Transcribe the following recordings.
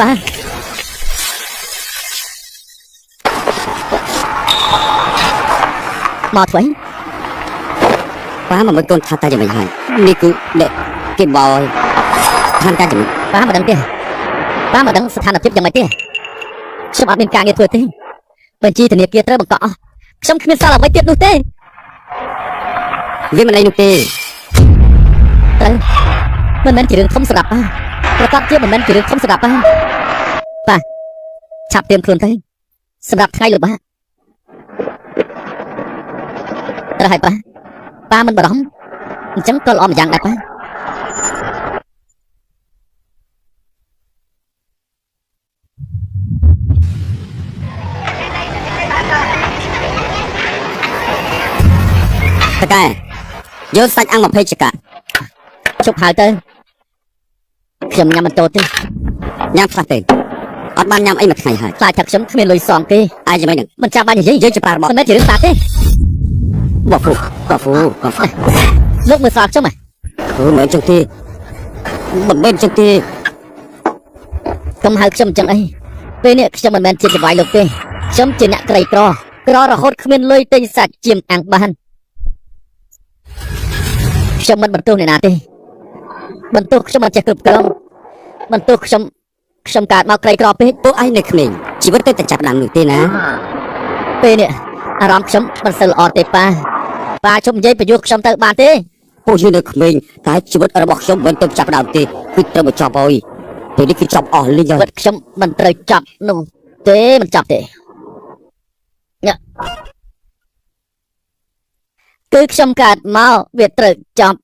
ប៉ាមកធ្វើប៉ាមកមើលកូនថាតាយ៉ាងម៉េចហើយនេះគឺអ្នកគេបយថាតាយ៉ាងម៉េចប៉ាមិនដឹងទេប៉ាមិនដឹងស្ថានភាពយ៉ាងម៉េចទេខ្ញុំអត់មានការងារធ្វើទេបញ្ជីធនាគារត្រូវបង្កក់អស់ខ្ញុំគ្មានសល់អ្វីទៀតនោះទេវាមិនអីនោះទេត្រូវមិនមែនជារឿងធំសម្រាប់ប៉ាប្រកាសជាមិនមែនជារឿងធំសម្រាប់ប៉ាឆាប់ត្រៀមខ្លួនទៅសម្រាប់ថ្ងៃលុបត្រូវហើយប៉ាមិនបារម្ភអញ្ចឹងក៏ល្អម្យ៉ាងដែរប៉ាតកែយកសាច់អាំង20ចកាជប់ហើយទៅខ្ញុំញ៉ាំមិនតូចទេញ៉ាំខ្លះទេអត់បានញ៉ាំអីមួយថ្ងៃហើយខ្លាចថាខ្ញុំគ្មានលុយសងទេអាយយ៉ាងម៉េចហ្នឹងមិនចាំបាច់និយាយយើងជាប៉ារបស់មិនមែនជារឿងប៉ាទេបហ្វូលោកមើលស្រាលខ្ញុំហ៎មិនមែនចឹងទេមិនមែនចឹងទេកុំហៅខ្ញុំចឹងអីពេលនេះខ្ញុំមិនមែនជាចវាយលោកទេខ្ញុំជាអ្នកក្រីក្ររហូតគ្មានលុយទិញសាច់ជៀមអាំងបានខ្ញុំមិនបន្ទោសអ្នកណាទេបន្ទោសខ្ញុំមិនចេះគ្រប់គ្រងបន្ទោសខ្ញុំកើតមកក្រីក្រពេកពួកឯងនៅក្មេងជីវិតទៅតែចាប់ដើមនោះទេណាពេលនេះអារម្មណ៍ខ្ញុំមិនសូវល្អទេប៉ាជុំនិយាយបញ្យុះខ្ញុំទៅបានទេពួកយើងនៅក្មេងតែជីវិតរបស់ខ្ញុំមិនទៅចាប់ដើមទេគឺត្រូវមកចប់ហើយពេលនេះគឺចប់អស់លីងហើយខ្ញុំមិនត្រូវចាប់នោះទេមិនចាប់ទេគឺខ្ញុំកើតមកវាត្រូវចាប់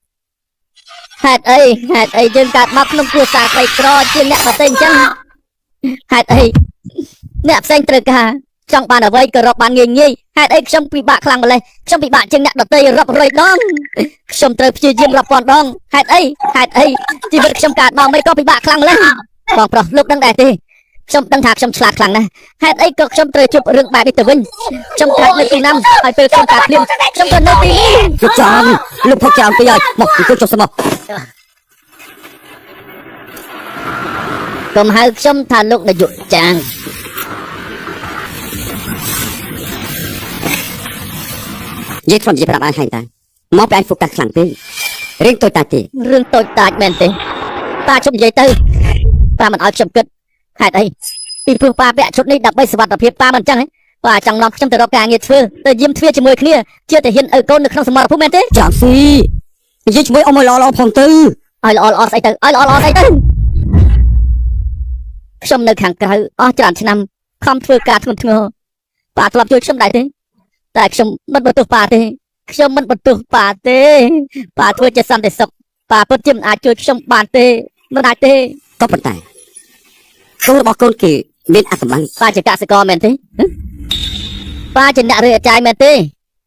ហេតុអីយើងកើតមកក្នុងគ្រួសារក្រីក្រជាអ្នកដទៃអញ្ចឹងហេតុអីអ្នកផ្សេងត្រូវការចង់បានអ្វីក៏រកបានងាយហេតុអីខ្ញុំពិបាកខ្លាំងម្ល៉េះខ្ញុំពិបាកជាងអ្នកដទៃរាប់រយដងខ្ញុំត្រូវព្យាយាមរាប់ពាន់ដងហេតុអីជីវិតខ្ញុំកើតមកមិនក៏ពិបាកខ្លាំងម្ល៉េះបងប្រុសលោកដឹងដែរទេខ្ញុំដឹងថាខ្ញុំឆ្លាតខ្លាំងណាស់ហេតុអីក៏ខ្ញុំត្រូវជួបរឿងបែបនេះទៅវិញខ្ញុំកើតនៅទីណាំហើយពេលខ្ញុំកើតភ្លាមខ្ញុំក៏នៅទីនេះលោកចောင်းលោកផឹកចោលពីហើយមកអង្គុយចុះស្មោះកុំហៅខ្ញុំថាលោកនាយកចាងនិយាយខ្ញុំនិយាយប្រាប់ឯងហើយតាមកពីឯងហ្វុកតាខ្លាំងពេករឿងតូចតាចទេរឿងតូចតាចមែនទេប៉ាខ្ញុំនិយាយទៅប៉ាមិនឲ្យខ្ញុំគិតហេតុអីពីព្រោះប៉ាពាក់ឈុតនេះដើម្បីសុវត្ថិភាពប៉ាមិនអញ្ចឹងប៉ាចង់ឡំខ្ញុំទៅរកការងារធ្វើទៅយាមទ្វារជាមួយគ្នាជាតែហ៊ានឲ្យកូននៅក្នុងសមរភូមិមែនទេចាំស៊ីនិយាយជាមួយអ៊ំឲ្យល្អផងទៅឲ្យល្អស្អីទៅឲ្យល្អស្អីទៅខ្ញុំនៅខាងក្រៅអស់ច្រើនឆ្នាំខំធ្វើការធ្ងន់ធ្ងរប៉ាធ្លាប់ជួយខ្ញុំដែរទេតែខ្ញុំមិនបន្ទោសប៉ាទេខ្ញុំមិនបន្ទោសប៉ាទេប៉ាធ្វើជាសន្តិសុខប៉ាពិតជាមិនអាចជួយខ្ញុំបានទេមិនអាចទេក៏ប៉ុន្តែកូនរបស់កូនគេមានអកម្លាំងប៉ាជាកសិករមែនទេប៉ាជាអ្នករើអាចារ្យមែនទេ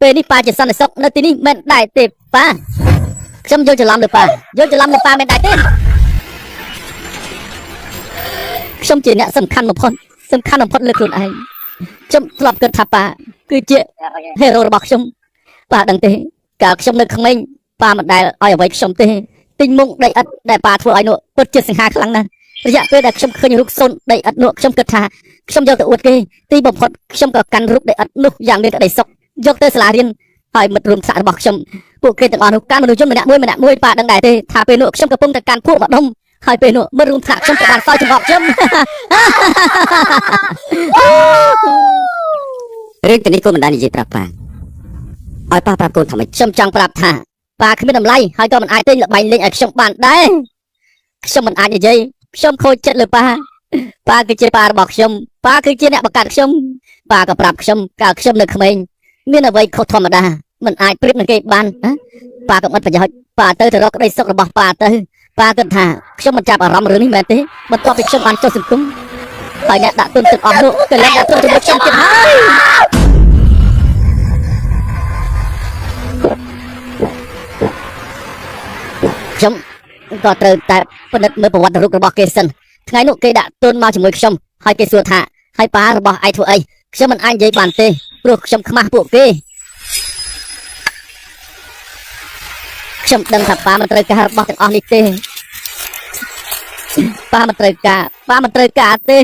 ពេលនេះប៉ាជាសន្តិសុខនៅទីនេះមិនដែរទេប៉ាខ្ញុំយល់ច្រឡំលើប៉ាមិនដែរទេខ្ញុំជាអ្នកសំខាន់បំផុតលើខ្លួនឯងខ្ញុំធ្លាប់គិតថាប៉ាគឺជាហេរ៉ូរបស់ខ្ញុំប៉ាដឹងទេកាលខ្ញុំនៅក្មេងប៉ាមិនដែលឲ្យអ្វីខ្ញុំទេទិញមុងដីឥដ្ឋដែលប៉ាធ្វើឲ្យនោះពិតជាសង្ហាខ្លាំងណាស់រយៈពេលដែលខ្ញុំឃើញរូបសូនដីឥដ្ឋនោះខ្ញុំគិតថាខ្ញុំយកទៅអួតគេទីបំផុតខ្ញុំក៏កាន់រូបដីឥដ្ឋនោះយ៉ាងមានក្តីសុខយកទៅសាលារៀនហើយមិត្តរួមថ្នាក់របស់ខ្ញុំពួកគេទាំងអស់នោះកាន់មនុស្សយម្នាក់មួយប៉ាដឹងដែរទេថាពេលនោះខ្ញុំកំពុងតែកាន់ពួកម្ដុំហើយពេលនោះមិត្តរួមថ្នាក់ខ្ញុំក៏បានសើចចង្អប់ខ្ញុំរឿងទៅនេះកូនមិនដែលនិយាយប្រាប់ប៉ាឲ្យប៉ាប្រាប់កូនថាម៉េចខ្ញុំចង់ប្រាប់ថាប៉ាគ្មានតម្លៃហើយក៏មិនអាចទិញល្បែងលេងឲ្យខ្ញុំបានដែរខ្ញុំមិនអាចនិយាយខ្ញុំខូចចិត្តលើប៉ាគឺជាប៉ារបស់ខ្ញុំប៉ាគឺជាអ្នកបង្កើតខ្ញុំប៉ាក៏ប្រាប់ខ្ញុំកាលខ្ញុំនៅក្មេងមានអ្វីខុសធម្មតាមិនអាចប្រៀបនឹងគេបានប៉ាក៏មិនប្រយោជន៍ប៉ាទៅរកក្តីសុខរបស់ប៉ាទៅប៉ាគិតថាខ្ញុំមិនចាប់អារម្មណ៍រឿងនេះមែនទេបន្ទាប់ពីខ្ញុំបានចុះសង្គមហើយអ្នកដាក់ទុនទាំងអស់នោះក៏លែងដាក់ទុនជាមួយខ្ញុំទៀតហើយខ្ញុំក៏ត្រូវតែពិនិត្យមើលប្រវត្តិរូបរបស់គេសិនថ្ងៃនោះគេដាក់ទុនមកជាមួយខ្ញុំហើយគេសួរថាហើយប៉ារបស់ឯងធ្វើអីខ្ញុំមិនអាចនិយាយបានទេព្រោះខ្ញុំខ្មាស់ពួកគេខ្ញុំដឹងថាប៉ាមិនត្រូវការរបស់ទាំងអស់នេះទេ ប៉ាមិនត្រូវការទេ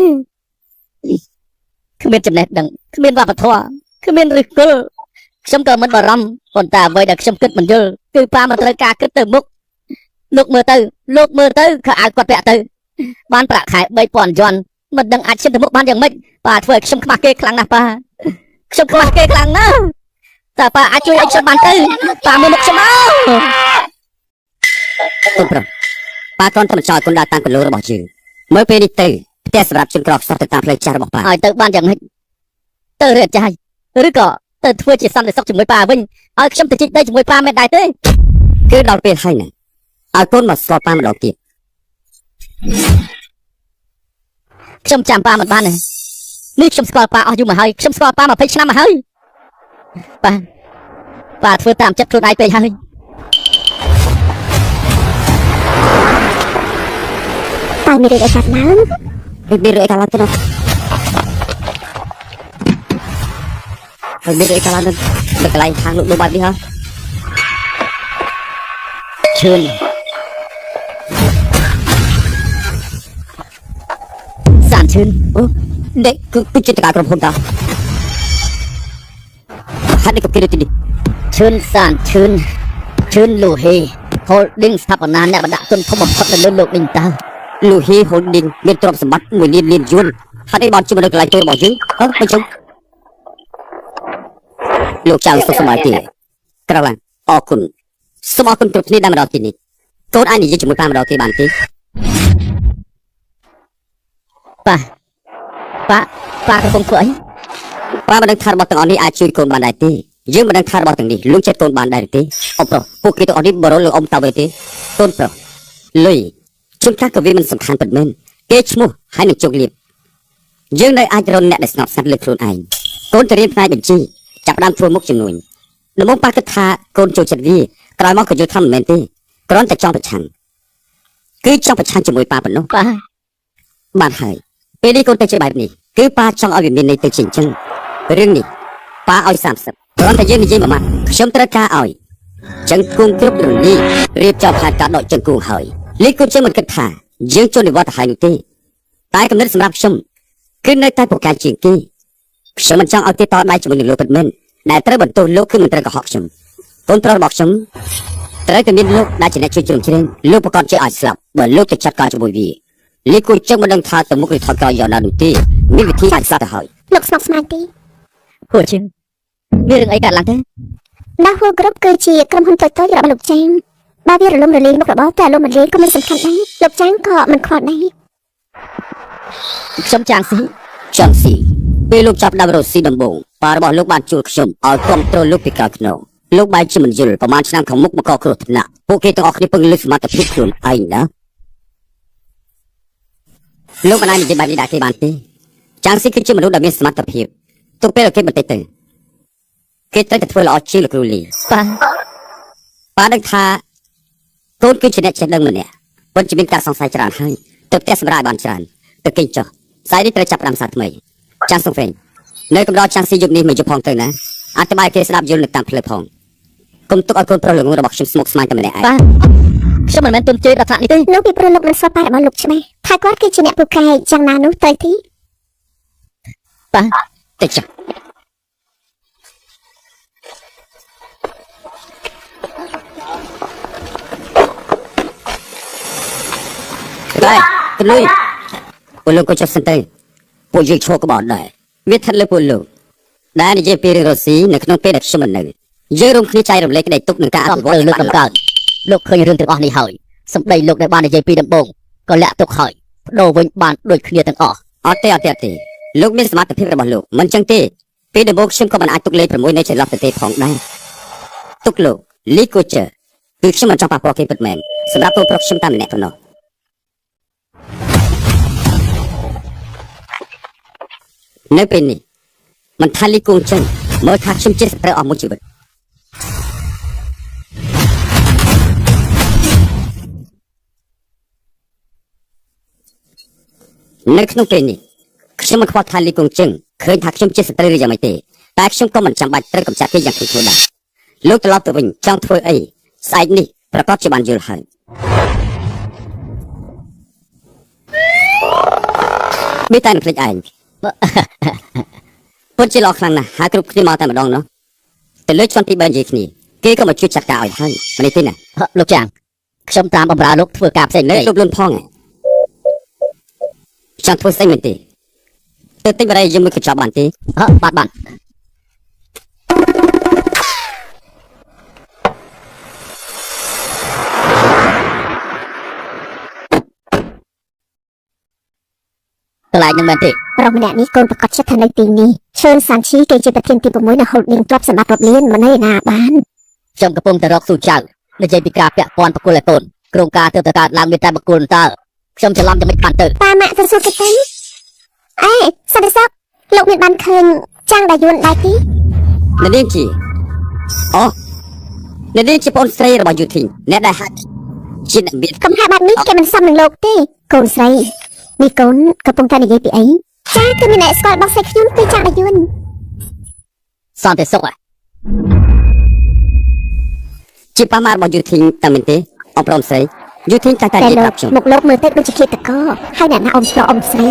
គ្មានចំណេះដឹងគ្មានវប្បធម៌គ្មានឫសគល់ខ្ញុំក៏មិនបារម្ភប៉ុន្តែអ្វីដែលខ្ញុំគិតមិនយល់គឺប៉ាមិនត្រូវការគិតទៅមុខលោកមើលទៅខោអាវគាត់ពាក់ទៅបានប្រាក់ខែ 3000 យន់មិនដឹងអាចឈានទៅមុខបានយ៉ាងម៉េចប៉ាធ្វើឲ្យខ្ញុំខ្មាស់គេខ្លាំងណាស់ប៉ាខ្ញុំខ្មាស់គេខ្លាំងណាស់តើប៉ាអាចជួយឲ្យខ្ញុំបានទៅប៉ាមើលមុខខ្ញុំមកទុំប្រប៉ាគ្រាន់តែចោលគុណដើរតាមកន្លងរបស់យើងមើលពេលនេះទៅផ្ទះសម្រាប់ជនក្រខ្សោះទៅតាមផ្លូវចាស់របស់ប៉ាឲ្យទៅបានយ៉ាងម៉េចទៅរៀបចាយឬក៏ទៅធ្វើជាសន្តិសុខជាមួយប៉ាវិញឲ្យខ្ញុំទៅជីកដីជាមួយប៉ាមិនដែរទេគឺដល់ពេលហើយណាឲ្យកូនមកស្គាល់ប៉ាម្ដងទៀតខ្ញុំចាំប៉ាមិនបានទេនេះខ្ញុំស្គាល់ប៉ាអស់យូរមកហើយខ្ញុំស្គាល់ប៉ា20 ឆ្នាំមកហើយប៉ាធ្វើតាមចិត្តខ្លួនឯងពេកហើយតើមានរឿងអីកើតឡើងមានរឿងអីកើតឡើងទៅមានរឿងអីកើតឡើងទៅកន្លែងខាងលោកបែបនេះហ៎ឈឿនសានឈឿនអូនេះគឺចិត្តការក្រុមហ៊ុនតើហាត់នេះក៏គេទីនេះឈឿនសានឈឿនលូហេ Holding ស្ថាបនាអ្នកបណ្ដាក់ទុនធំបំផុតនៅលើលោកនេះតើលូហេ Holding មានទ្រព្យសម្បត្តិ1 លានយួនហាត់នេះបានជួយនៅកន្លែងចូលរបស់យើងមិនចឹងលោកចៅសុខសមាធិក្រឡាអរគុណសូមអរគុណគ្រប់គ្នាដែលមកដល់ទីនេះកូនអាចនិយាយជាមួយប៉ាម្ដងទេបានទេប៉ាកំពុងធ្វើអីប៉ាមិនដឹងថារបស់ទាំងអស់នេះអាចជួយកូនបានដែរទេយើងមិនដឹងថារបស់ទាំងនេះលួងចិត្តកូនបានដែរទេអប្រុសពួកគេទាំងអស់នេះបរោលលើអ៊ំតើទេកូនប្រុសលុយជួនកាលក៏វាមិនសំខាន់ពិតមែនគេឈ្មោះហើយនឹងជោគលាភយើងនៅអាចរនអ្នកដែលស្ងប់ស្ងាត់លើខ្លួនឯងកូនទៅរៀនផ្នែកបញ្ជីចាប់ដើមធ្វើមុខជំនួញដំបូងប៉ាគិតថាកូនចូលចិត្តវាក្រោយមកក៏យល់ថាមិនមែនទេគ្រាន់តែចង់ប្រឆាំងគឺចង់ប្រឆាំងជាមួយប៉ាប៉ុណ្ណោះបានហើយពេលនេះកូនទៅជាបែបនេះគឺប៉ាចង់ឲ្យវាមានន័យទៅជាអញ្ចឹងរឿងនេះប៉ាឲ្យ30គ្រាន់តែយើងនិយាយមួយម៉ាត់ខ្ញុំត្រូវការឲ្យចឹងគង់គ្រប់រលីរៀបចំផែនការដកជើងគូហើយលីគូជើងមិនគិតថាយើងចូលនិវត្តន៍ទៅហើយនោះទេតែកំណត់សម្រាប់ខ្ញុំគឺនៅតែប្រកាសជាងគេខ្ញុំមិនចង់ឲ្យគេតដៃជាមួយនឹងលោកពិតមែនដែលត្រូវបន្ទោសលោកគឺមិនត្រូវកុហកខ្ញុំកូនប្រុសរបស់ខ្ញុំត្រូវតែមានលោកដែលជាអ្នកជួយជ្រោមជ្រែងលោកប្រកាសជាអាចស្លាប់បើលោកទៅចាត់ការជាមួយវាលីគូជើងមិនដឹងថាទៅមុខឬថយក្រោយយ៉ាងណានោះទេមានវិធីអាចស្លាប់ទៅហើយលោកស្ងប់ស្មារតីហួរជាងមានរឿងអីកើតឡើងទេដាហួរគ្រប់គឺជាក្រុមហ៊ុនតូចៗរបស់លោកចាងបើវារលំរលាយមុខរបរតែលោកមិនរៀនក៏មិនសំខាន់ដែរលោកចាងក៏មិនខ្វល់ដែរខ្ញុំចាងស៊ីពេលលោកចាប់ដើមរកស៊ីដំបូងប៉ារបស់លោកបានជួលខ្ញុំឲ្យគ្រប់គ្រងលោកពីក្រោយខ្នងលោកបែរជាមិនយល់ប្រហែលឆ្នាំខាងមុខមកកគ្រោះថ្នាក់ពួកគេទាំងអស់គ្នាពឹងលើសមត្ថភាពខ្លួនឯងណាលោកមិនអាចនិយាយបែបនេះដាក់គេបានទេចាងស៊ីគឺជាមនុស្សដែលមានសមត្ថភាពទុកពេលគេបន្តិចទៅគេត្រូវតែធ្វើល្អជាងលោកគ្រូលីប៉ាដឹងថាកូនគឺជាអ្នកចេះដឹងម្នាក់ប៉ុន្តែមានការសង្ស័យច្រើនហើយទៅផ្ទះសម្រាប់បានច្រើនទៅគេចុះស្អែកនេះត្រូវចាប់ផ្ដើមសាថ្មីចាងសុងហ្វេងនៅកំដរចាងស៊ីយុគនេះមកយកផងទៅណាអธิบายគេស្ដាប់យល់នៅតាមផ្លូវផងគុំទុកឲ្យកូនប្រុសល្ងរបស់ខ្ញុំស្មុគស្មាញតែម្នាក់ឯងខ្ញុំមិនមែនទុនជេរដល់ថ្នាក់នេះទេនោះពីព្រោះលោកមិនស្គាល់ប៉ារបស់លោកច្បាស់ថាគាត់គឺជាអ្នកពូកែយ៉ាងណានោះទៅទីប៉ាតិចចាដែរទៅលុយពួកលោកក៏ចាប់សិនទៅពួកយើងឈរក្បត់ដែរវាស្ថិតលើពួកលោកដែលនិយាយពីរឿងរ៉ូស៊ីនៅក្នុងពេលដែលខ្ញុំមិននៅយើងរួមគ្នាចែករំលែកក្តីទុកនឹងការអភិវឌ្ឍលោកដំកើងលោកឃើញរឿងទាំងអស់នេះហើយសម្ដីលោកដែលបាននិយាយពីដំបូងក៏លាក់ទុកហើយបដូរវិញបានដូចគ្នាទាំងអស់អត់ទេលោកមានសមត្ថភាពរបស់លោកមិនចឹងទេពេលដំបូងខ្ញុំក៏មិនអាចទុកលេខ6នៃចន្លោះទៅទេផងដែរទុកលោកលីកូជើគឺខ្ញុំមិនចង់ប៉ះពាល់គេពិតមែនសម្រាប់កូនប្រុសខ្ញុំតែម្នាក់ប៉ុណ្ណោះនៅពេលនេះមិនថាលីគង់ចឹងមើលថាខ្ញុំជាស្ត្រីអស់មួយជីវិតនៅក្នុងពេលនេះខ្ញុំមិនខ្វល់ថាលីគង់ចឹងឃើញថាខ្ញុំជាស្ត្រីឬយ៉ាងម៉េចទេតែខ្ញុំក៏មិនចាំបាច់ត្រូវកម្ចាត់គេយ៉ាងធ្ងន់ធ្ងរដែរលោកត្រឡប់ទៅវិញចង់ធ្វើអីស្អែកនេះប្រកាសជាបានយល់ហើយ មានតែនឹងភ្លេចឯងពុតជាល្អខ្លាំងណាស់ហើយគ្រប់គ្នាមកតែម្ដងនោះទៅលើជាន់ទី3និយាយគ្នាគេក៏មកជួយចាត់ការឲ្យហើយមិននេះទេណា លោកចាងខ្ញុំតាមបម្រើលោកធ្វើការផ្សេង លើ ទេ លោកលួនផងចង់ធ្វើស្អីមែនទេទៅទិញបរិយាយើងមួយក៏ចាប់បានទេ បាទបាទកន្លែងនឹងមែនទេ ប្រុសម្នាក់នេះកូនប្រកាសចិត្តថានៅទីនេះឈឿនសាន់ឈីគេជាប្រធានទី6នៅ holding ទ្រព្យសម្បត្តិរាប់លានមិននៅឯណាបាន ខ្ញុំកំពុងតែរកស៊ូចៅនិយាយពីការពាក់ព័ន្ធបកគលឲ្យកូនក្រុមការទៅទៅកើតឡើងមានតែបកគលតើខ្ញុំច្រឡំយ៉ាងម៉េចបានទៅ ប៉ាម៉ាក់ទៅសួរគេទៅអេសន្តិសុខលោកមានបានឃើញចាំងដាយួនដែរទី នៅនាងជាអូនៅនាងជាប្អូនស្រីរបស់យុធីអ្នកដែលហាក់ជាអ្នកមាន កំហាបែបនេះគេមិនសមនឹងលោកទេកូនស្រីនេះកូនកំពុងតែនិយាយពីអីចាគឺមានអ្នកស្គាល់របស់ស្រីខ្ញុំគឺចាំងដាយួន សន្តិសុខ ជាប៉ាម៉ារបស់យុធីតែមែនទេអងប្រុសស្រីយុធីតែ តែ និយាយ លោ ប្ ក រាប់ខ្ញុំ មកលោកមើលទៅដូចជាឃាតករហើយអ្នកណាអ៊ំស្រុកអ៊ំស្រី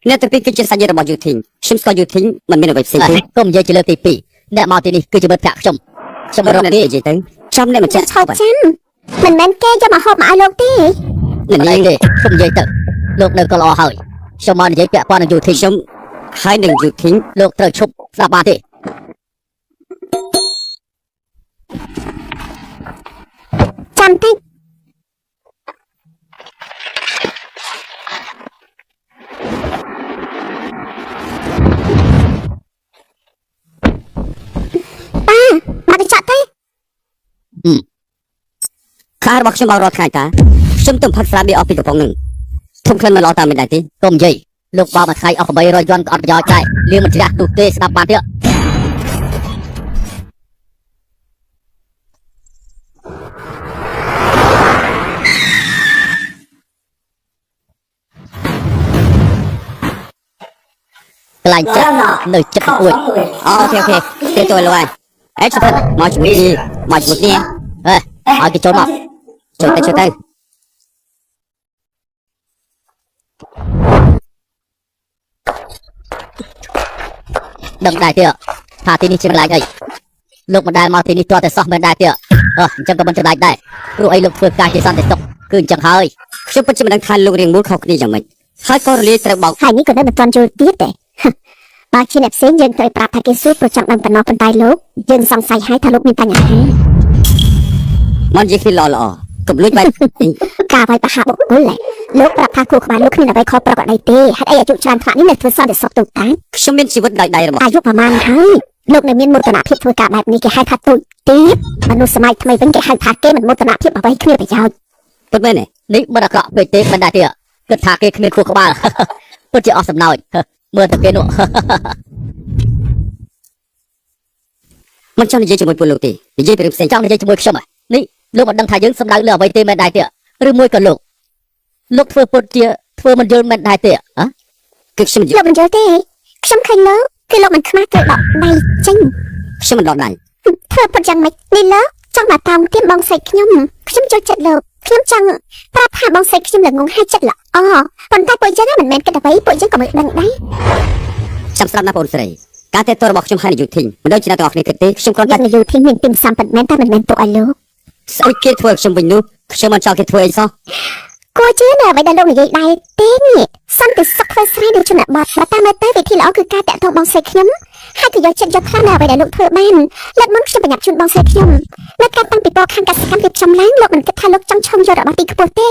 អ្នកទាំងពីរគឺជាសាច់ញាតិរបស់យុធីខ្ញុំស្គាល់យុធីមិនមានអ្វីផ្សេងទេ កុំនិយាយជាលើកទី2អ្នកមកទីនេះគឺជាមិត្តភក្តិខ្ញុំ ខ្ញុំរកនេះនិយាយទៅចាំអ្នកម្ចាស់ ឆោតចាំមិនមែនគេយកមកហូបមកឲ្យលោកទេ នៅ អី នាង ទេខ្ញុំនិយាយទៅលោកនៅក៏ល្អហើយខ្ញុំមកនិយាយពាក់ព័ន្ធនឹងយុធី ខ្ញុំហើយនឹងយុធី លោកត្រូវឈប់ស្ដាប់បានទេ ចាំតិចប៉ាមកទៅចាក់ទៅ ខារបស់ខ្ញុំបោករាល់ថ្ងៃតាខ្ញុំទៅផឹកស្រាបៀរអស់ពីកំប៉ុងនឹងធំក្លិនមិនល្អតាមមិនដែរទេ កុំនិយាយលោកបោមួយថ្ងៃអស់800យន់ក៏អត់ប្រយោជន៍ដែរលៀងមិនជ្រះទូទេស្ដាប់បានទេ កន្លែងចាក់នៅចិត្តអួយ អូខេអូខេគេទៅលួយអេជិតមកជាមួយនេះមកជាមួយនេះ ឲ្យគេចូលមក ចូលទៅចូលទៅ ដឹងដែរទេថាទីនេះជាកន្លែងអីលោកមិនដែលមកទីនេះទាល់តែសោះមិនដែរទេអញ្ចឹងក៏មិនចំណាយដែរព្រោះអីលោកធ្វើការជាសន្តិសុខគឺអញ្ចឹងហើយ ខ្ញុំពិតជាមិនដឹងថាលោករៀងមូលខុសគ្នាយ៉ាងម៉េចហើយក៏រលាយត្រូវបោក ហើយនេះក៏នៅមិនទាន់យល់ទៀតទេបើជាអ្នកផ្សេងយើងត្រូវប្រាប់ថាគេសួរប្រចាំដឹងប៉ុណ្ណោះប៉ុន្តែលោកយើងសង្ស័យហើយថាលោកមានបញ្ហា មកនិយាយគ្នាល្អកុំលួចបែប ការវាយប្រហារបុគ្គលលោកប្រាប់ថាគូក្បាលលោកគ្មានអ្វីខុសប្រក្រតីទេហេតុអីអាយុច្រើនថ្នាក់នេះនៅធ្វើសន្តិសុខទូតា ខ្ញុំមានជីវិតដោយដៃរបស់ អាយុប្រហែលហើយលោកនៅមានមោទនភាពធ្វើការបែបនេះគេហៅថាទូចទៀតមនុស្សសម័យថ្មីវិញគេហៅថាគេមិនមោទនភាពអ្វីគ្មានប្រយោជន៍ ពិតមែនទេ នេះមិនអាក្រក់ពេកទេមិនដែរទេគិតថាគេគ្មានខួរក្បាល ពិតជាអស់សំណោចមើលតែគេនោះ មិនចង់និយាយជាមួយពួកលោកទេនិយាយពីរឿងផ្សេង ចង់និយាយជាមួយខ្ញុំនេះលោកមិនដឹងថាយើងសំដៅលើអ្វីទេមិនដែរទេឬមួយក៏លោកធ្វើពុតជាធ្វើមិនយល់មិនដែរទេ គឺខ្ញុំនិយាយ លោកមិនយល់ទេខ្ញុំឃើញលោកគឺលោកមិនខ្មាស់គេដកដៃចេញ ខ្ញុំមិនដកដៃ ធ្វើពុតយ៉ាងម៉េចនេះលោកចង់មកតោងទាមបងស្រីខ្ញុំចូលចិត្តលោកខ្ញុំចង់ប្រាប់ថាបងស្រីខ្ញុំល្ងងហើយចិត្តល្អប៉ុន្តែពួកយើងមិនមែនគិតអ្វីពួកយើងក៏មិនដឹងដែរ ចាំស្ដាប់ណាបងស្រីការតែតរបស់ខ្ញុំហើយនឹងយុធីមិនដូចជាអ្នកទាំងអស់គ្នាគិតទេខ្ញុំគ្រាន់តែ អ្នកនយោបាយមានទីមសំប៉ុន្មានតែមិនមែនទុកឲ្យលោក ស្អុយគេធ្វើឲ្យខ្ញុំវិញនោះខ្ញុំមិនចង់គេធ្វើអីសោះ គួរជឿណាអ្វីដែលលោកនិយាយដែរទេនេះសន្តិសុខធ្វើស្រែនៅជនបទបើតាមមើលទៅវិធីល្អគឺការតាក់ទងបងស្រីខ្ញុំហើយក៏យកចិត្តយកខ្លាំងណាស់អ្វីដែលលោកធ្វើបានលើកមុនខ្ញុំបញ្ញត្តិជូនបងស្រីខ្ញុំនៅការតាំងពីពណ៌ខាងកសិកម្មរៀបចំឡើងលោកមិនគិតថាលោកចង់ឈោងយករបស់ទីខ្ពស់ទេ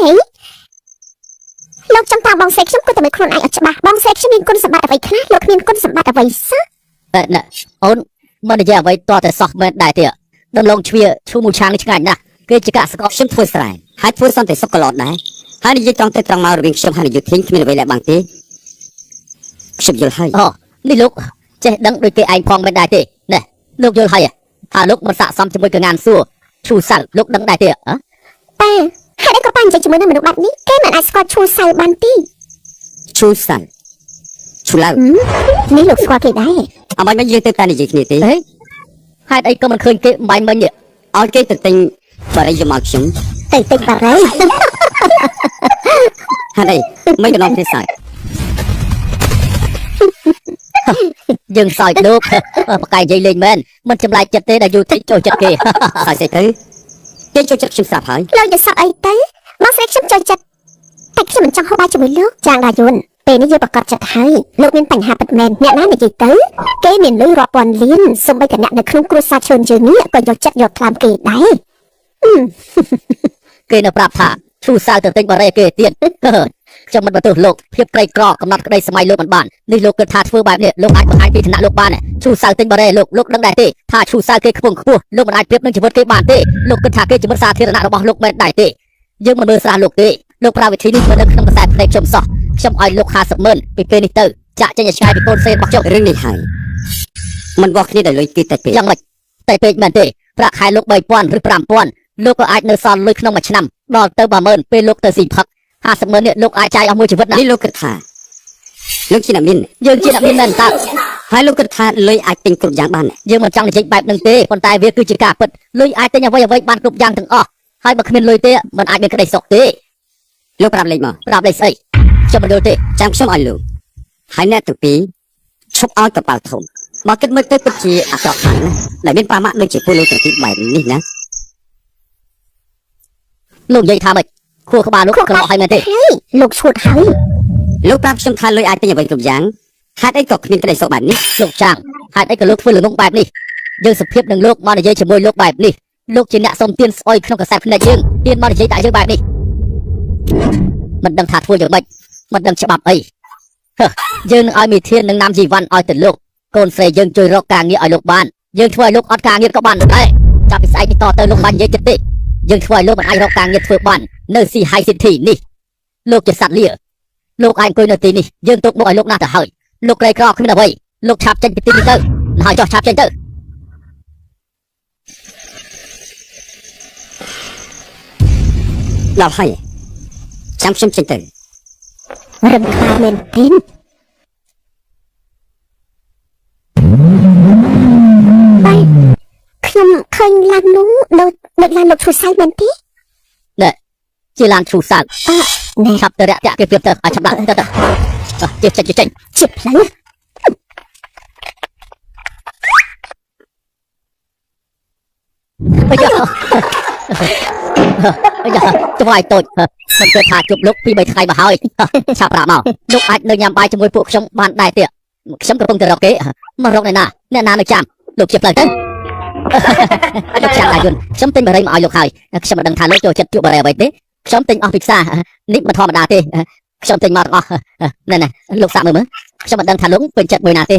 លោកចង់តាមបងស្រីខ្ញុំក៏តែមិនខ្លួនឯងអត់ច្បាស់បងស្រីខ្ញុំមានគុណសម្បត្តិអ្វីខ្លះលោកគ្មានគុណសម្បត្តិអ្វីសោះ ណាអូនមិននិយាយអ្វីតតែសោះមិនដែរទេដំឡងជ្វាឈូមូឆាងនេះឆ្ងាញ់ណាស់គេជាកសិករ ខ្ញុំធ្វើស្រែហើយធ្វើសន្តិសុខក៏ល្អដែរហើយនិយាយត្រង់ទៅត្រង់មករវាងខ្ញុំហើយនឹងយុធីគ្មានអ្វីលែកបាំងទេខ្ញុំយល់ហើយ អូនេះលោកចេះដឹងដូចគេឯងផងមិនដែរទេណែលោកយល់ហើយថាលោកមិនស័ក្តិសមជាមួយកងានសួរឈូសៅលោកដឹងដែរទេ តែហេតុអីក៏បាននិយាយជាមួយនឹងមនុស្សបែបនេះគេមិនអាចស្គាល់ឈូសៅបានទេ ឈូសាល់ឈូឡៅ នេះលោកស្គាល់គេដែរ អមមិនយើងទៅតែនិយាយគ្នាទេ ហេតុអីក៏មិនឃើញគេបាញ់មិញនេះ ឲ្យគេទៅទិញបរិយាមកខ្ញុំ ទៅទិញបារី ហេតុអីមិនក៏នាំគ្នាសើច យើងសើចលោកបកាយនិយាយលេងមែនមិនចម្លែកចិត្តទេដែលយូរតិចចូលចិត្តគេ សើចស្អីទៅគេចូលចិត្តខ្ញុំស្រាប់ហើយ លោកយកសក់អីទៅបងស្រីខ្ញុំចូលចិត្តតែខ្ញុំមិនចង់ហូបបាយជាមួយលោកចាងដាយុនពេលនេះយើងប្រកាសចិត្តហើយលោកមានបញ្ហាពិតមែនអ្នកណានិយាយទៅគេមានលុយរាប់ពាន់លានសូម្បីតែអ្នកនៅក្នុងគ្រួសារឈើយើងនេះក៏យកចិត្តយកថ្លើមគេដែរ គេនៅប្រាប់ថាឈូសៅទៅទិញបារីគេទៀត ខ្ញុំមិនបន្ទោសលោកភាពក្រីក្រកំណត់ក្តីសម័យលោកមិនបាននេះលោកគិតថាធ្វើបែបនេះលោកអាចបង្ហាញពីឋានៈលោកបានឈូសៅទិញបារីលោកដឹងដែរទេថាឈូសៅគេខ្ពង់ខ្ពស់លោកមិនអាចប្រៀបនឹងជីវិតគេបានទេលោកគិតថាគេជីវិតសាធារណៈរបស់លោកមិនដែរទេយើងមិនមើលស្រាលោកទេលោកប្រើវិធីនេះមកនៅក្នុងខ្សែភ្នែកខ្ញុំសោះខ្ញុំឲ្យលោក50,000ពីពេលនេះទៅចាក់ចេញឲ្យឆ្ងាយពីកូនសេនរបស់ខ្ញុំ រឿងនេះហើយមិនបោះគ្នាដោយលុយគេតែពេក យ៉ាងម៉េចតែពេកមែនទេប្រាក់ខែលោក3,000ឬ5,000លោកក៏អាចនៅសល់លុយក្នុងមួយឆ្នាំដល់ទៅ10,000ពេលលោកទៅស៊ីផឹក50,000នេះលោកអាចចាយអស់មួយជីវិតណា នេះលោកគិតថាលោកជាអ្នកមាន យើងជាអ្នកមានមែនតើ ហើយលោកគិតថាលុយអាចទិញគ្រប់យ៉ាងបាន យើងមិនចង់និយាយបែបហ្នឹងទេប៉ុន្តែវាគឺជាការពិតលុយអាចទិញអ្វីបានគ្រប់យ៉ាងទាំងអស់ហើយបើគ្មានលុយទេมันអាចមានក្តីសុខទេ លោកប្រាប់លេខមក ប្រាប់លេខស្អីខ្ញុំមិនយល់ទេ ចាំខ្ញុំឲ្យលោកហើយអ្នកទាំងពីរឈប់ឲ្យកប៉ាល់ធំមកគិតមើលទៅពិតជាអាក្រក់ខ្លាំងណាស់ដែលមានប៉ាម៉ាក់ដូចជាពួកលោកទាំងពីរបែបនេះណា លោកនិយាយថាម៉េចខួរក្បាលលោកក្រក់ហើយមែនទេ ហើយលោកឈួតហើយ លោកប្រាប់ខ្ញុំថាលុយអាចទិញអ្វីគ្រប់យ៉ាងហេតុអីក៏គ្មានក្តីសុខបែបនេះ លោកចាងហេតុអីក៏លោកធ្វើល្ងងបែបនេះយើងសុភាពនឹងលោកមកនិយាយជាមួយលោកបែបនេះលោកជាអ្នកសុំទានស្អុយក្នុងកសែតភ្នែកយើងទានមកនិយាយដាក់យើងបែបនេះមិនដឹងថាធ្វើយ៉ាងម៉េចមិនដឹងច្បាប់អីយើងនឹងឲ្យមេធាននឹងណាំជីវ័នឲ្យទៅលោកកូនស្រីយើងជួយរកការងារឲ្យលោកបានយើងធ្វើឲ្យលោកអត់ការងារក៏បានដែរចាប់ពីស្អែកនេះតទៅលោកបាននិយាយចិត្តទេយើងធ្វើឲ្យលោកមិនអាចរកការងារធ្វើបាននៅស៊ីហៃស៊ីធីនេះលោកជាសត្វលាលោកអាចអង្គុយនៅទីនេះយើងទុកមកឲ្យលោកណាស់ទៅហើយលោកក្រីក្រគ្មានអ្វីលោកឆាប់ចេញពីទីនេះទៅហើយចោះឆាប់ចេញទៅ ដល់ហើយចាំខ្ញុំចេញទៅ រឹងខ្លាំងមែនទេបាយខ្ញុំឃើញឡាននោះដូចឡានលោកឈូសៅមែនទេ ជាឡានឈូសៅ ណែ ឆាប់ទៅរាក់ទាក់គេព្រៀបទៅឲ្យឆាប់ឡើងទៅចេញ ជាផ្លូវ អាយ៉ាថ្វាយតូចមិនគិតថាជប់លោកពី3ថ្ងៃមកហើយឆាប់ប្រាប់មកលោកអាចនៅញ៉ាំបាយជាមួយពួកខ្ញុំបានដែរទេខ្ញុំកំពុងតែរកគេមករកអ្នកណានៅចាំលោកជាផ្លូវទៅលោកចាំអាយុនខ្ញុំទិញបារីមកឲ្យលោកហើយខ្ញុំមិនដឹងថាលោកចូលចិត្តជក់បារីអ្វីទេខ្ញុំទិញអស់ពីផ្សារនេះមិនធម្មតាទេខ្ញុំទិញមកទាំងអស់ណែលោកសាកមើលខ្ញុំមិនដឹងថាលោកពេញចិត្តមួយណាទេ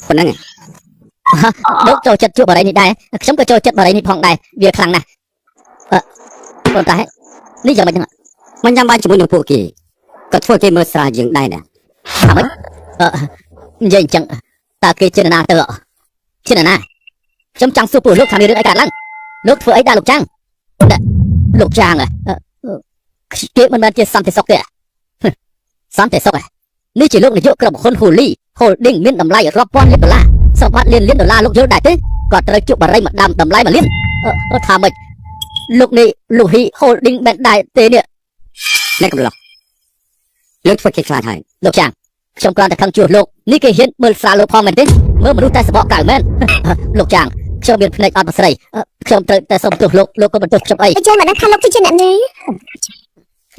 ប៉ុណ្ណឹង លោកចូលចិត្តជក់បារីនេះដែរខ្ញុំក៏ចូលចិត្តបារីនេះផងដែរវាខ្លាំងណាស់ប៉ុន្តែនេះយ៉ាងម៉េចហ្នឹង មិនញ៉ាំបាយជាមួយនឹងពួកគេក៏ធ្វើគេមើលស្រាលយើងដែរណា អាម៉េចនិយាយអញ្ចឹងតើគេជាណាទៅជាណាខ្ញុំចង់សួរពួកលោកថាមានរឿងអីកើតឡើងលោកធ្វើអីដែរលោកចាងលោកចាងគេមិនមែនជាសន្តិសុខទេសន្តិសុខនេះជាលោកនាយកក្រុមហ៊ុន Holding មានតម្លៃរាប់ពាន់លានដុល្លារសម្បត្តិលានដុល្លារលោកយល់ដែរទេគាត់ត្រូវជក់បារីមកដាំតម្លៃ1លានថាម៉េចលោកនេះលូហ៊ី Holding មិនដែរទេនេះ អ្នកកំឡុះលោកធ្វើគេខ្លាចហើយ លោកចាងខ្ញុំគ្រាន់តែខឹងជួសលោកនេះគេហ៊ានមើលស្រាលលោកផងមែនទេមើលមនុស្សតែសបកកៅមែន លោកចាងខ្ញុំមានភ្នែកអត់ប្រស្រីខ្ញុំត្រូវតែសុំទោសលោកក៏មិនទោសខ្ញុំអី អញ្ចឹងមិនដឹងថាលោកជាអ្នកណា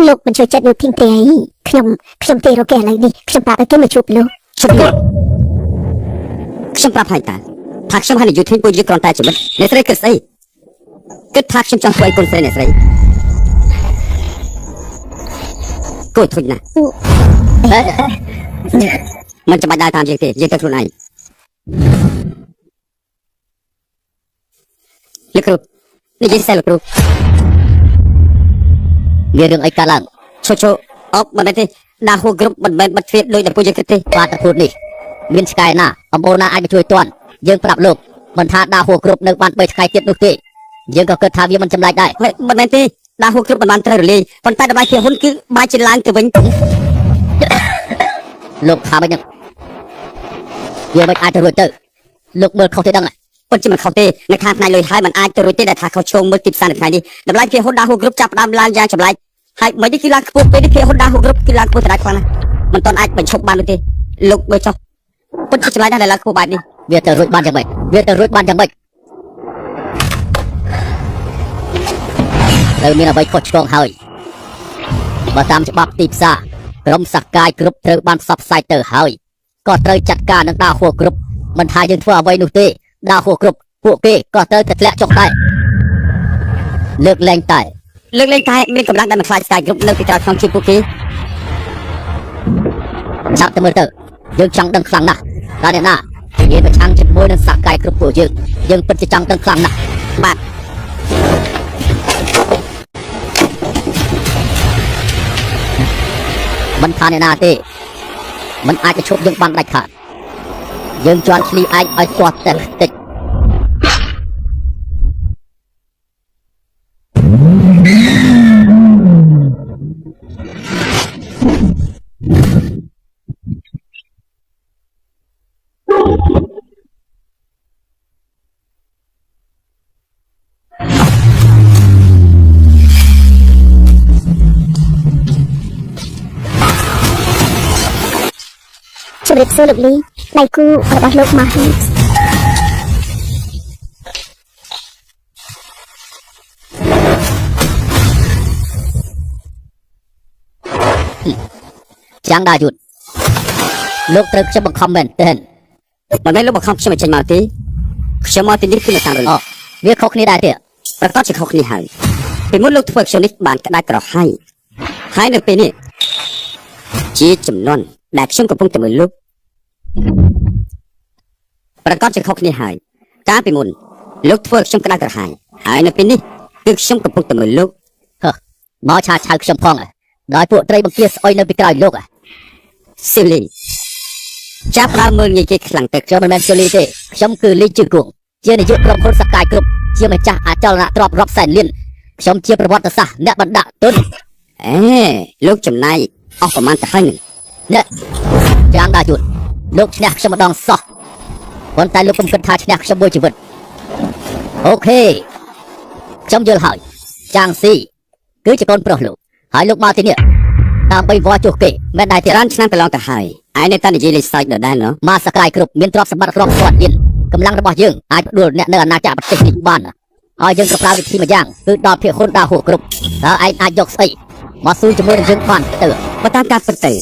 លោកមិនជួយចិត្តលោកធីងទេខ្ញុំទេរកគេឥឡូវនេះខ្ញុំប្រាប់ឲ្យគេមកជួបលោក ឈប់លោកខ្ញុំប្រាប់ហើយតាថាខ្ញុំហើយនាយកធីងពួកយើងគ្រាន់តែជាមិត្តអ្នកស្រីគិតស្អីគិតថាខ្ញុំចង់ធ្វើឲ្យកូនស្រីអ្នកស្រីគួរធុញណាស់មិនចាំបាច់ដើរតាមយើងទេយើងទៅខ្លួនឯងលោកគ្រូនិយាយស្អីលោកគ្រូ មានរឿងអីកើតឡើង ឈប់អបមិនមែនទេដាហួរគ្រប់មិនមែនបិទទ្វារដូចតែពួកយើងគិតទេ បាទតែพูดនេះមានឆ្កែណាអំបូរណាអាចមកជួយទាន់យើងប្រាប់លោកមិនថាដាហួរគ្រប់នៅបាន3ថ្ងៃទៀតនោះទេយើងក៏គិតថាវាមិនចម្លែកដែរ មិនមែនទេដាហួរគ្រប់មិនបានត្រូវរលាយប៉ុន្តែតម្លៃភាគហ៊ុនគឺបាយជាឡើងទៅវិញ លោកថាមិនហ្នឹងវាមិនអាចទៅរួចទៅលោកមើលខុសទេដឹង ពិតជាមិនខុសទេនៅខាងផ្នែកលុយហើយមិនអាចទៅរួចទេដែលថាខុសឆ្គងមើលទីផ្សារនៅថ្ងៃនេះតម្លៃភាគហ៊ុនដាហួរគ្រប់ចាប់ផ្ដើមឡើងយ៉ាងចម្លែកហើយមិននេះគឺឡើងខ្ពស់ពេលនេះភាគហ៊ុនដាហួរគ្រប់គឺឡើងខ្ពស់ត្រង់ខ្លាំងណាស់មិនទាន់អាចបញ្ឈប់បាននោះទេ លោកបើចុះពុតឆ្លាញ់ណាស់ឡើយគូបែបនេះ វាទៅរួចបានយ៉ាងម៉េចវាទៅរួចបានយ៉ាងម៉េចត្រូវមានអ្វីខុសឆ្គងហើយបើតាមច្បាប់ទីផ្សារក្រុមសកាយគ្រប់ត្រូវបានផ្សព្វផ្សាយទៅហើយក៏ត្រូវចាត់ការនឹងដាវហួរគ្រប់មិនថាយើងធ្វើអ្វីនោះទេដាវហួរគ្រប់ពួកគេក៏ត្រូវតែធ្លាក់ចុះដែរលើកលែងតែមានកម្លាំងដែលមិនខ្លាចស្កាយគ្រប់នៅពីក្រោយក្នុងជីវពួកគេចាប់ទៅមើលទៅយើងចង់ដឹងខ្លាំងណាស់តើអ្នកណានិយាយប្រឆាំងជាមួយនឹងសកាយគ្រប់ពួកយើងពិតជាចង់ដឹងខ្លាំងណាស់បាទមិនថាអ្នកណាទេមិនអាចទៅឈប់យើងបានដាច់ខាតយើងជន់ឆ្លីឯងឲ្យទាស់តែតិចជំរាបសួរលោកលីដៃគូរបស់លោកមកហើយ ចាំងដាយុទ្ធលោកត្រូវខ្ញុំបង្ខំមែនទេ មិនមែនលោកបង្ខំខ្ញុំឲ្យចេញមកទេខ្ញុំមកទីនេះគឺនៅតាមរល វាខុសគ្នាដែរទេ ប្រកាសជាខុសគ្នាហើយពីមុនលោកធ្វើខ្ញុំនេះបានក្តាច់ក្រហាយហើយនៅពេលនេះជាចំនួនដែលខ្ញុំកំពុងតែមើលលោកប្រកាសជាខុសគ្នាហើយកាលពីមុនលោកធ្វើខ្ញុំក្តាច់ក្រហាយហើយនៅពេលនេះគឺខ្ញុំកំពុងតែមើលលោក មកឆាឆៅខ្ញុំផងដោយពួកត្រីបង្គាស្អុយនៅពីក្រោយលោក ស៊ីលីចាប់ដើមមើលងាយគេខ្លាំងទៅ ខ្ញុំមិនមែនជលីទេខ្ញុំគឺលីជឺគួងជានាយកក្រុមហ៊ុនសកាយគ្រប់ជាម្ចាស់អចលនទ្រព្យរាប់សែនលានខ្ញុំជាប្រវត្តិសាស្ត្រអ្នកបណ្ដាក់ទុន អេលោកចំណាយអស់ប្រមាណទៅហើយនឹង អ្នកចាំងដាយុទ្ធលោកឈ្នះខ្ញុំម្ដងសោះប៉ុន្តែលោកកុំគិតថាឈ្នះខ្ញុំមួយជីវិតអូខេខ្ញុំយល់ហើយចាងស៊ីគឺជាកូនប្រុសលោកហើយលោកមកទីនេះដើម្បីវល់ចុះគេមែនដែរទេ ច្រើនឆ្នាំកន្លងទៅហើយឯនៅតែនិយាយលេខសើចដដែលណោះ មកសកាយគ្រប់មានទ្រព្យសម្បត្តិរាប់ពាន់លានកម្លាំងរបស់យើងអាចផ្ដួលអ្នកនៅអាណាចក្រប្រទេសនេះបានហើយយើងក៏ប្រើវិធីមួយយ៉ាងគឺដល់ភាគហ៊ុនដាហួរគ្រប់តើឯងអាចយកស្អីមកស៊ូជាមួយនឹងយើងបានទៅ បើតាមការពិតទៅ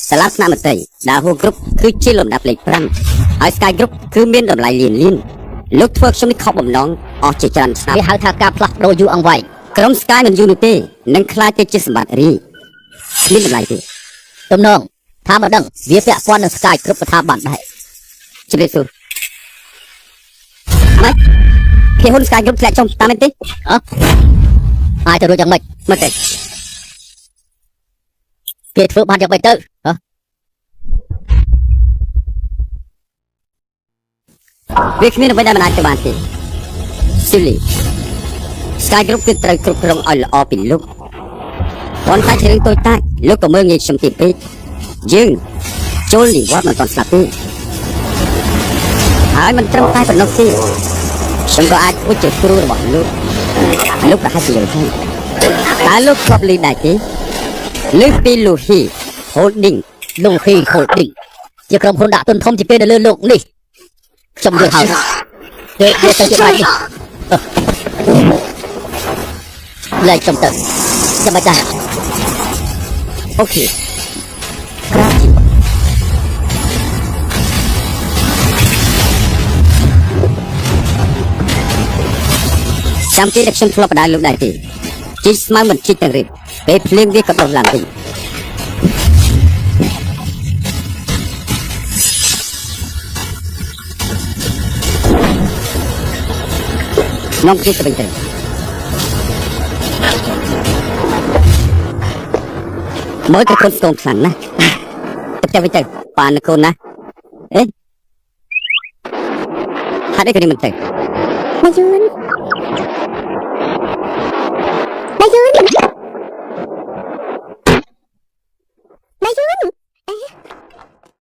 សាលាស្នាក់មតិដាហួរគ្រប់គឺជាលំដាប់លេខ5ហើយ Sky Group គឺមានតម្លៃលានលោកធ្វើខ្ញុំនេះខកបំណងអស់ជាច្រើនឆ្នាំ គេហៅថាការផ្លាស់ប្ដូរយូរអង្វែង ក្រុម Sky មិនយូរនោះទេនឹងខ្លាចទៅជាសម្បត្តិរីមានតម្លៃទេ ទំនងថាមកដឹងវាពាក់ព័ន្ធនឹងស្កាយគ្រប់ស្ថាប័នដែរ ជំរាបសួរម៉េចគេហ៊ុន Sky Group ធ្លាក់ចុះតាមមែនទេ អាចទៅរួចយ៉ាងម៉េច មើលទៅ គេធ្វើបានយ៉ាងម៉េចទៅ វាគ្មានអ្វីដែលមិនអាចទៅបានទេស៊ីលី Sky Group គឺត្រូវគ្រប់គ្រងឲ្យល្អពីលោកប៉ុន្តែជារឿងតូចតាចលោកក៏មើលងាយខ្ញុំទីពេកយើងចូលនិវត្តន៍មិនទាន់ស្លាប់ទេហើយមិនត្រឹមតែប៉ុណ្ណោះទេខ្ញុំក៏អាចធ្វើជាគ្រូរបស់លោកប្រហែលជាយល់ហើយតើលោកធ្លាប់ឮដែរទេលើពី Luhi Holding លោកហ៊ី Holding ជាក្រុមហ៊ុនដាក់ទុនធំជាងគេនៅលើលោកនេះខ្ញុំយល់ហើយគេទៅជាបាច់នេះលែងខ្ញុំទៅចាំបាច់ដែរ អូខេចាំទីដែលខ្ញុំធ្លាប់បដាលោកដែរទេជីកស្មៅមិនជីកទាំងរៀបពេលភ្លៀងវាក៏ដុះឡើងវិញនំជីកទៅវិញទៅមើលទៅកូនស្គងខ្លាំងណាស់ទៅវិញទៅប៉ានកូនណាអេហាត់អីក៏នេះមិនទៅ មកយួន